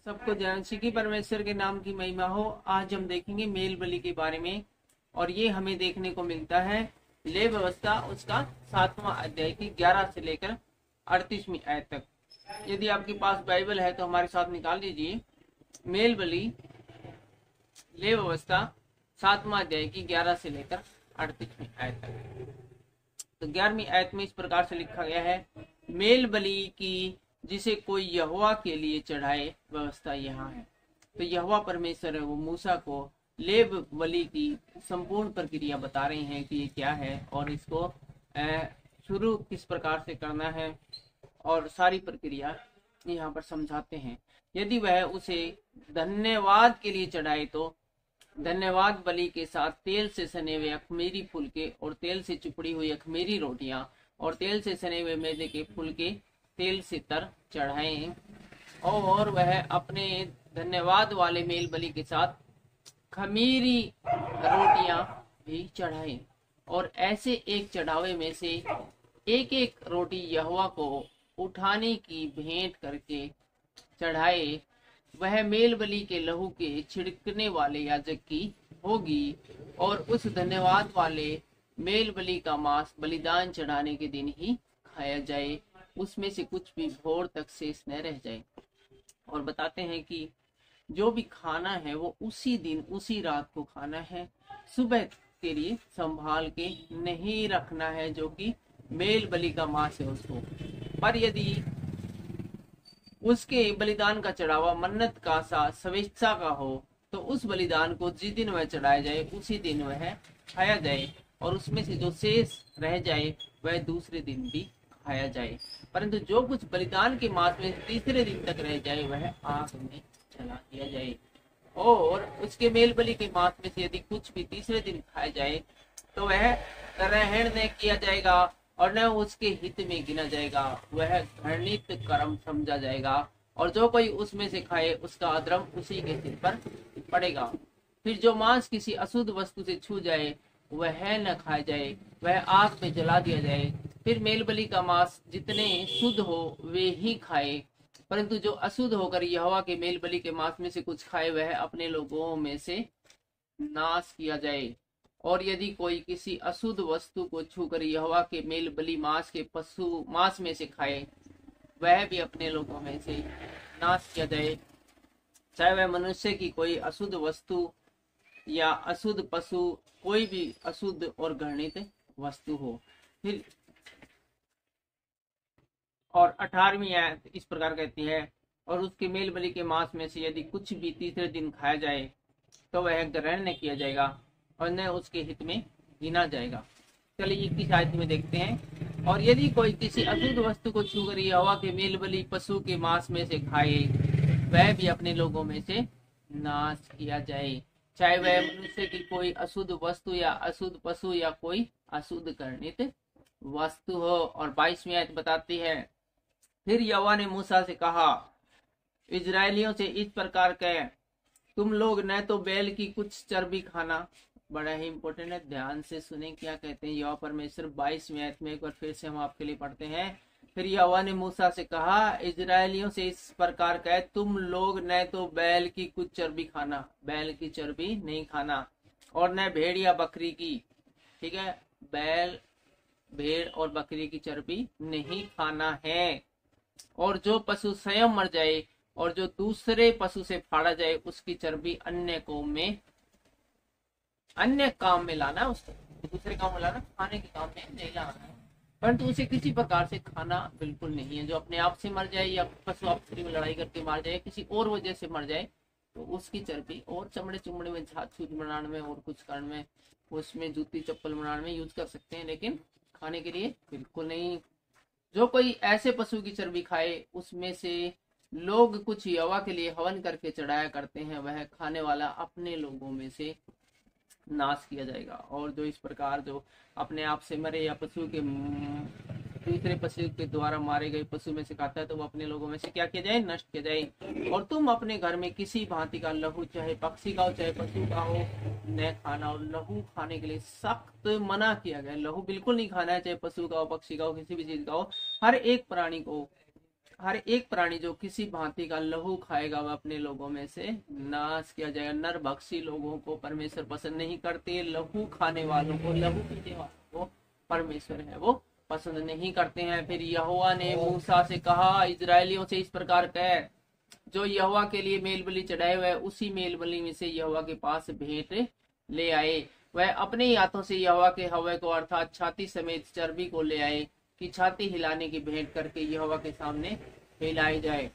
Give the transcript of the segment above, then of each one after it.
सबको जय श्री की परमेश्वर के नाम की महिमा हो। आज हम देखेंगे मेल बलि के बारे में, और ये हमें देखने को मिलता है ले व्यवस्था उसका 7वां अध्याय की 11 से लेकर 38वीं आयत तक। यदि आपके पास बाइबल है तो हमारे साथ निकाल लीजिए। मेल बलि ले व्यवस्था 7वां अध्याय की 11 से लेकर 38वीं आयत तक। तो 11वीं आयत में इस प्रकार से लिखा गया है, मेल बलि की जिसे कोई यहोवा के लिए चढ़ाए व्यवस्था यहाँ है। तो यहोवा परमेश्वर है वो मूसा को ले बलि की संपूर्ण प्रक्रिया बता रहे हैं कि ये क्या है और इसको शुरू किस प्रकार से करना है, और सारी प्रक्रिया यहाँ पर समझाते हैं। यदि वह उसे धन्यवाद के लिए चढ़ाए तो धन्यवाद बलि के साथ तेल से सने हुए अखमीरी फूल के और तेल से चुपड़ी हुई अखमीरी रोटियां और तेल से सने हुए मैदे के फूल के तेल से तर चढ़ाएं, और वह अपने धन्यवाद वाले मेल बलि के साथ खमीरी रोटियां भी चढ़ाएं, और ऐसे एक चढ़ावे में से एक एक रोटी यहोवा को उठाने की भेंट करके चढ़ाए। वह मेल बलि के लहू के छिड़कने वाले याजक की होगी, और उस धन्यवाद वाले मेल बलि का मांस बलिदान चढ़ाने के दिन ही खाया जाए, उसमें से कुछ भी भोर तक शेष न रह जाए। और बताते हैं कि जो भी खाना है वो उसी दिन उसी रात को खाना है, सुबह के लिए संभाल के नहीं रखना है, जो कि मेल बलि का मांस है उसको। पर यदि उसके बलिदान का चढ़ावा मन्नत का सा स्वेच्छा का हो तो उस बलिदान को जिस दिन वह चढ़ाया जाए उसी दिन वह खाया जाए, और उसमें से जो शेष रह जाए वह दूसरे दिन भी खाया जाए। परंतु जो कुछ बलिदान के मांस में तीसरे दिन तक रह जाए वह आग में जला दिया जाए, और उसके मेल बलि के मांस में से यदि कुछ भी तीसरे दिन खाया जाए तो वह ग्रहण न किया जाएगा और न उसके हित में गिना जाएगा, वह घृणित कर्म समझा जाएगा, और जो कोई उसमें से खाए उसका अधर्म उसी के सिर पर पड़ेगा। फिर जो मांस किसी अशुद्ध वस्तु से छू जाए वह न खाया जाए, वह आग में जला दिया जाए। फिर मेल बलि का मांस जितने शुद्ध हो वे ही खाए, परंतु जो अशुद्ध होकर यहोवा के मेल बलि के मांस में से कुछ खाए वह अपने लोगों में से नाश किया जाए। और यदि कोई किसी अशुद्ध वस्तु को छूकर यहोवा के मेल बलि मांस के पशु मांस में से खाए वह भी अपने लोगों में से नाश किया जाए, चाहे वह मनुष्य की कोई अशुद्ध वस्तु या अशुद्ध पशु, कोई भी अशुद्ध और घृणित वस्तु हो। फिर और 18वीं आयत इस प्रकार कहती है, और उसके मेल बलि के मांस में से यदि कुछ भी तीसरे दिन खाया जाए तो वह ग्रहण न किया जाएगा और न उसके हित में गिना जाएगा। चलिए 21 आयत में देखते हैं, और यदि कोई किसी अशुद्ध वस्तु को छूकर यहोवा के मेल बलि पशु के मांस में से खाए वह भी अपने लोगों में से नाश किया जाए, चाहे वह मनुष्य की कोई अशुद्ध वस्तु या अशुद्ध पशु या कोई अशुद्ध घृणित वस्तु हो। और 22वीं आयत बताती है, फिर यहोवा ने मूसा से कहा, इजरायलियों से इस प्रकार कह, तुम लोग न तो बैल की कुछ चर्बी खाना, बड़ा ही इंपॉर्टेंट है, ध्यान से सुने क्या कहते हैं यहोवा परमेश्वर। 22वीं आयत में एक बार फिर से हम आपके लिए पढ़ते हैं। फिर यहोवा ने मूसा से कहा, इजरायलियों से इस प्रकार कह, तुम लोग न तो बैल की कुछ चर्बी खाना, बैल की चर्बी नहीं खाना, और न भेड़ या बकरी की, ठीक है, बैल भेड़ और बकरी की चर्बी नहीं खाना है। और जो पशु स्वयं मर जाए और जो दूसरे पशु से फाड़ा जाए उसकी चर्बी अन्य काम में लाना, उसको दूसरे काम में लाना, खाने के काम में नहीं लाना है, परंतु उसे किसी प्रकार से खाना बिल्कुल नहीं है। जो अपने आप से मर जाए या पशु आपस में लड़ाई करके मार जाए, किसी और वजह से मर जाए, तो उसकी चर्बी और चमड़े में छाछ छूछ बनाने में और कुछ कारण में उसमें जूती चप्पल बनाने में यूज कर सकते हैं, लेकिन खाने के लिए बिल्कुल नहीं। जो कोई ऐसे पशु की चर्बी खाए उसमें से लोग कुछ यहोवा के लिए हवन करके चढ़ाया करते हैं, वह खाने वाला अपने लोगों में से नाश किया जाएगा। और जो इस प्रकार जो अपने आप से मरे या पशु के दूसरे पशु के द्वारा मारे गए पशु में से खाता है तो वो अपने लोगों में से क्या किया जाए, नष्ट किया जाए। और तुम अपने घर में किसी भांति का लहू, चाहे पक्षी का हो चाहे पशु का हो, न खाना। और लहू खाने के लिए सख्त मना किया गया, लहू बिल्कुल नहीं खाना है, चाहे पशु का हो, पक्षी का हो, किसी भी चीज का हो। हर एक प्राणी को हर एक प्राणी जो किसी भांति का लहू खाएगा वह अपने लोगों में से नाश किया जाएगा। नरभक्षी लोगों को परमेश्वर पसंद नहीं करते, लहू खाने वालों को, लहू पीने वालों को परमेश्वर है वो पसंद नहीं करते हैं। फिर यहोवा ने मूसा से कहा, इजरायलियों से इस प्रकार कह, जो यहोवा के लिए मेल बलि चढ़ाए हुए उसी मेल बलि में से यहोवा के पास भेंट ले आए। वह अपने ही हाथों से यहोवा के हव्य को अर्थात छाती समेत चर्बी को ले आए कि छाती हिलाने की भेंट करके यहोवा के सामने हिलाई जाए।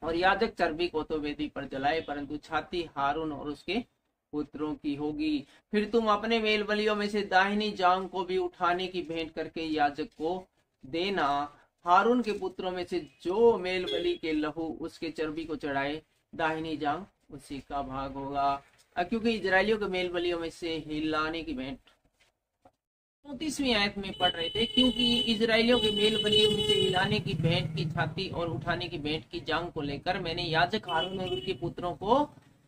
और याजक चर्बी को तो वेदी पर जलाए, परंतु छाती हारून और उसके पुत्रों की होगी। फिर तुम अपने मेल बलियों में से दाहिनी जांग को भी उठाने की भेंट करके याजक को देना। हारून के पुत्रों में से जो मेल बलि के लहू उसके चर्बी को चढ़ाए, दाहिनी जांग उसी का भाग होगा। क्योंकि इजरायलियों के मेल बलियों में से हिलाने की भेंट 34वीं आयत में पढ़ रहे थे, क्योंकि इजरायलियों के मेल बलियों में से हिलाने की भेंट की छाती और उठाने की भेंट की जांग को लेकर मैंने याजक हारून और उनके पुत्रों को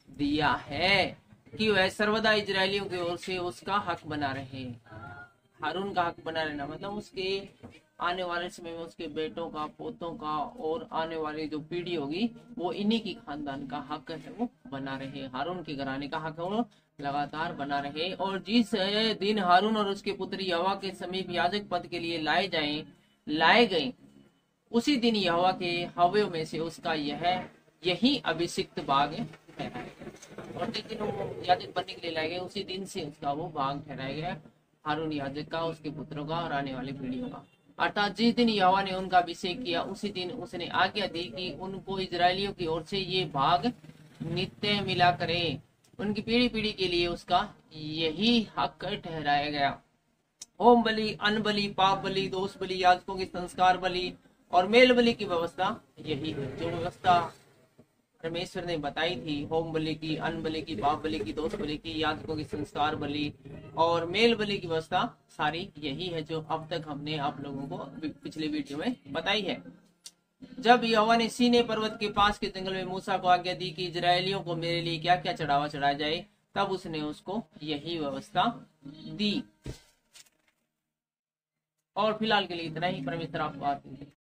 दिया है कि वह सर्वदा इजरायलियों की ओर से उसका हक बना रहे। हारून का हक बना रहना मतलब उसके आने वाले समय में उसके बेटों का, पोतों का और आने वाली जो पीढ़ी होगी वो इन्हीं की खानदान का हक है वो बना रहे। हारून के घराने का हक है वो लगातार बना रहे। और जिस दिन हारून और उसके पुत्र यहोवा के समीप याजक पद के लिए लाए गए उसी दिन यहोवा के हव्यों में से उसका यही अभिषिक्त भाग ठहराया। और जिस दिन वो याजक बनने के लिए लाए गए उसी दिन से उसका वो भाग ठहराया गया, हारून याजक का, उसके पुत्रों का और आने वाली पीढ़ियों का। अर्थात जिस दिन यहोवा ने उनका अभिषेक किया उसी दिन उसने आज्ञा दी कि उनको इजरायलियों की ओर से ये भाग नित्य मिला करे। उनकी पीढ़ी पीढ़ी के लिए उसका यही हक ठहराया गया। होम बलि, अन्न बलि, पाप बलि, दोष बलि, याजकों की संस्कार बलि और मेल बलि की व्यवस्था यही है जो व्यवस्था परमेश्वर ने बताई थी। होम बलि की, अन्न बलि की, पाप बलि की, दोष बलि की, याजकों की संस्कार बलि और मेल बलि की व्यवस्था सारी यही है जो अब तक हमने आप लोगों को पिछले वीडियो में बताई है। जब यहोवा ने सीने पर्वत के पास के जंगल में मूसा को आज्ञा दी कि इजरायलियों को मेरे लिए क्या क्या चढ़ावा चढ़ाया जाए, तब उसने उसको यही व्यवस्था दी। और फिलहाल के लिए इतना ही। परमेश्वर आपको आशीष दे।